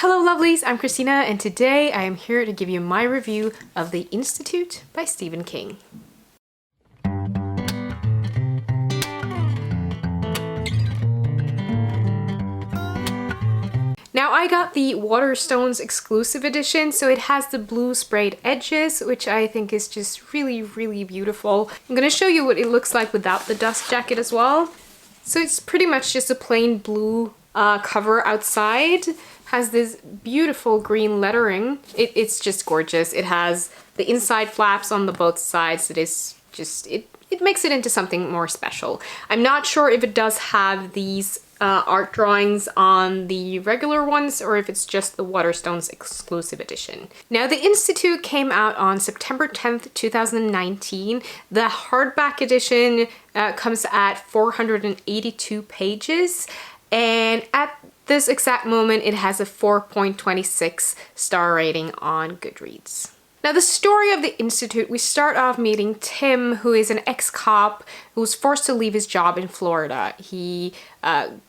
Hello lovelies, I'm Christina and today I am here to give you my review of The Institute by Stephen King. Now I got the Waterstones exclusive edition, so it has the blue sprayed edges, which I think is just really beautiful. I'm gonna show you what it looks like without the dust jacket as well. So it's pretty much just a plain blue cover outside. Has this beautiful green lettering. It's just gorgeous. It has the inside flaps on the both sides. It is just, it makes it into something more special. I'm not sure if it does have these art drawings on the regular ones or if it's just the Waterstones exclusive edition. Now the Institute came out on September 10th, 2019. The hardback edition comes at 482 pages, and at this exact moment it has a 4.26 star rating on Goodreads. Now the story of the Institute, we start off meeting Tim, who is an ex-cop who's forced to leave his job in Florida. He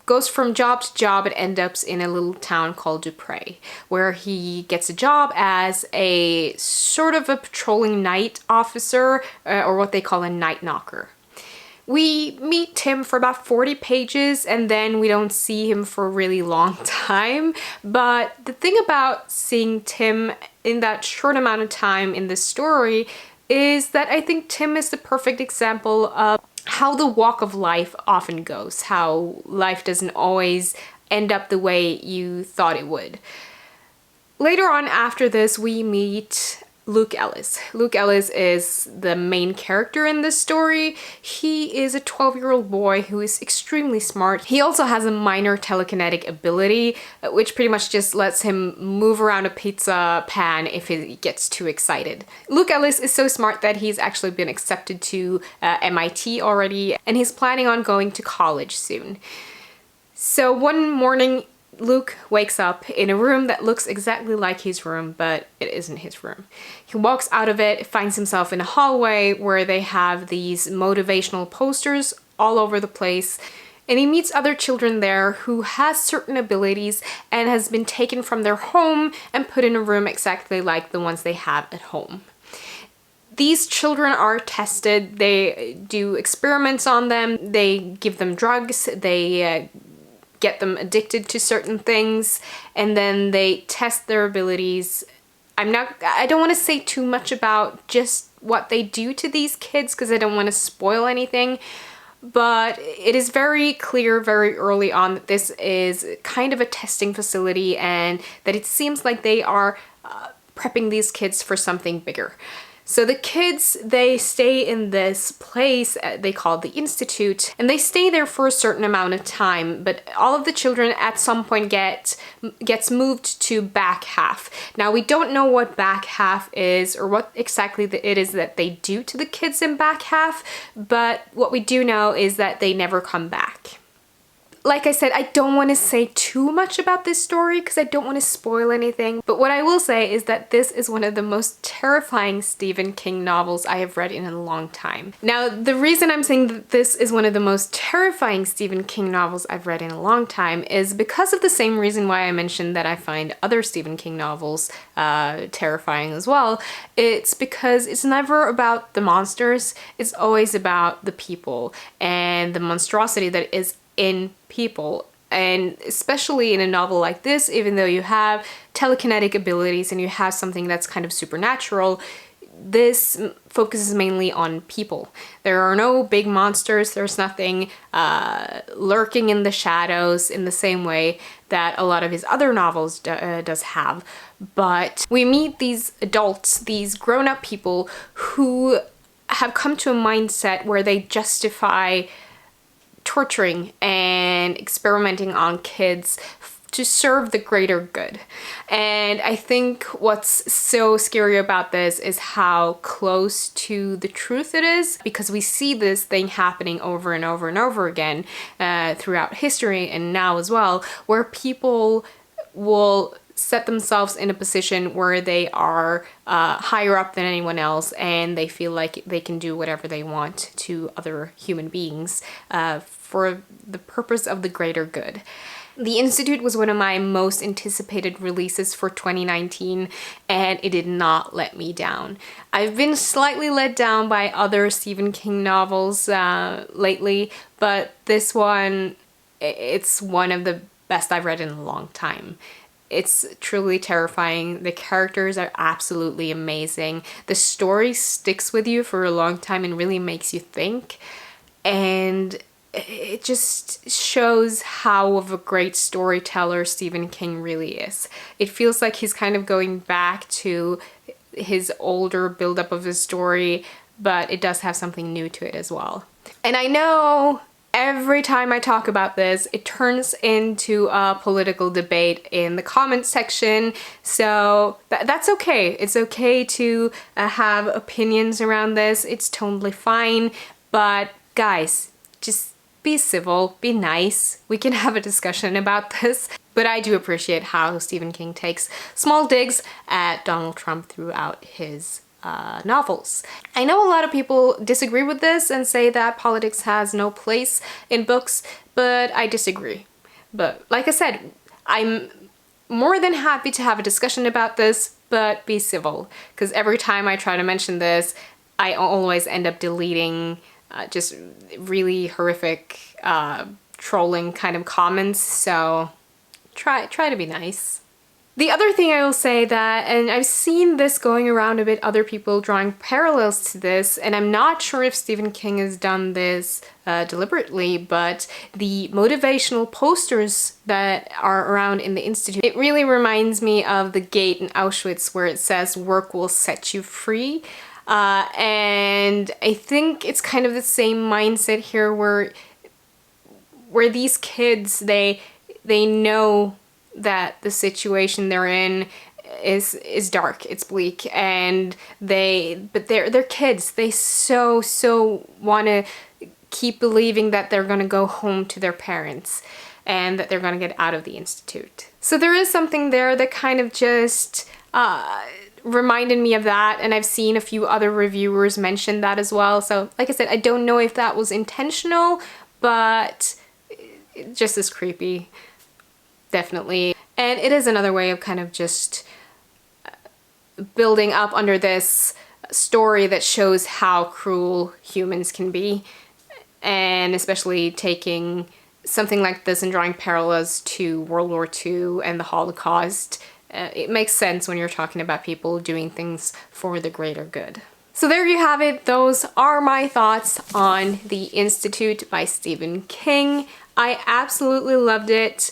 goes from job to job and ends up in a little town called Dupre, where he gets a job as a sort of a patrolling night officer, or what they call a night knocker. We meet Tim for about 40 pages and then we don't see him for a really long time. But the thing about seeing Tim in that short amount of time in this story is that I think Tim is the perfect example of how the walk of life often goes, how life doesn't always end up the way you thought it would. Later on after this, we meet Luke Ellis. Luke Ellis is the main character in this story. He is a 12-year-old boy who is extremely smart. He also has a minor telekinetic ability, which pretty much just lets him move around a pizza pan if he gets too excited. Luke Ellis is so smart that he's actually been accepted to MIT already, and he's planning on going to college soon. So one morning, Luke wakes up in a room that looks exactly like his room, but it isn't his room. He walks out of it, finds himself in a hallway where they have these motivational posters all over the place, and he meets other children there who has certain abilities and has been taken from their home and put in a room exactly like the ones they have at home. These children are tested, they do experiments on them, they give them drugs, they get them addicted to certain things, and then they test their abilities. I don't want to say too much about just what they do to these kids because I don't want to spoil anything, but it is very clear very early on that this is kind of a testing facility and that it seems like they are prepping these kids for something bigger. So the kids, they stay in this place they call the Institute, and they stay there for a certain amount of time, but all of the children at some point gets moved to back half. Now we don't know what back half is or what exactly it is that they do to the kids in back half, but what we do know is that they never come back. Like I said, I don't want to say too much about this story because I don't want to spoil anything, but what I will say is that this is one of the most terrifying Stephen King novels I have read in a long time. Now, the reason I'm saying that this is one of the most terrifying Stephen King novels I've read in a long time is because of the same reason why I mentioned that I find other Stephen King novels terrifying as well. It's because it's never about the monsters, it's always about the people and the monstrosity that is in people. And especially in a novel like this, even though you have telekinetic abilities and you have something that's kind of supernatural, this focuses mainly on people. There are no big monsters, there's nothing lurking in the shadows in the same way that a lot of his other novels does have. But we meet these adults, these grown-up people who have come to a mindset where they justify torturing and experimenting on kids to serve the greater good. And I think what's so scary about this is how close to the truth it is, because we see this thing happening over and over and over again throughout history and now as well, where people will set themselves in a position where they are higher up than anyone else and they feel like they can do whatever they want to other human beings for the purpose of the greater good. The Institute was one of my most anticipated releases for 2019, and it did not let me down. I've been slightly let down by other Stephen King novels lately, but this one, it's one of the best I've read in a long time. It's truly terrifying. The characters are absolutely amazing. The story sticks with you for a long time and really makes you think. And it just shows how of a great storyteller Stephen King really is. It feels like he's kind of going back to his older buildup of his story, but it does have something new to it as well. And I know every time I talk about this, it turns into a political debate in the comments section, so that's okay. It's okay to have opinions around this. It's totally fine, but guys, just be civil, be nice. We can have a discussion about this. But I do appreciate how Stephen King takes small digs at Donald Trump throughout his novels. I know a lot of people disagree with this and say that politics has no place in books, but I disagree. But like I said, I'm more than happy to have a discussion about this, but be civil. Because every time I try to mention this, I always end up deleting just really horrific trolling kind of comments, so try to be nice. The other thing I will say that, and I've seen this going around a bit, other people drawing parallels to this, and I'm not sure if Stephen King has done this deliberately, but the motivational posters that are around in the Institute, it really reminds me of the gate in Auschwitz where it says, "Work will set you free." And I think it's kind of the same mindset here where these kids, they know that the situation they're in is dark, it's bleak, and they're kids. They so want to keep believing that they're gonna go home to their parents and that they're gonna get out of the Institute. So there is something there that kind of just reminded me of that, and I've seen a few other reviewers mention that as well. So like I said, I don't know if that was intentional, but it just as creepy, definitely. And it is another way of kind of just building up under this story that shows how cruel humans can be, and especially taking something like this and drawing parallels to World War II and the Holocaust. It makes sense when you're talking about people doing things for the greater good. So there you have it. Those are my thoughts on The Institute by Stephen King. I absolutely loved it.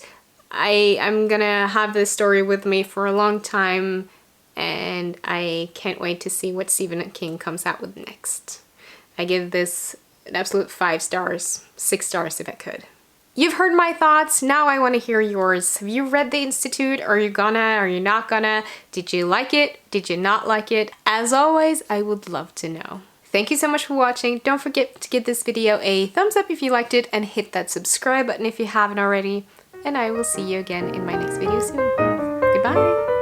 I'm gonna have this story with me for a long time, and I can't wait to see what Stephen King comes out with next. I give this an absolute 5 stars, 6 stars if I could. You've heard my thoughts, now I want to hear yours. Have you read The Institute? Are you gonna? Are you not gonna? Did you like it? Did you not like it? As always, I would love to know. Thank you so much for watching. Don't forget to give this video a thumbs up if you liked it, and hit that subscribe button if you haven't already. And I will see you again in my next video soon. Goodbye!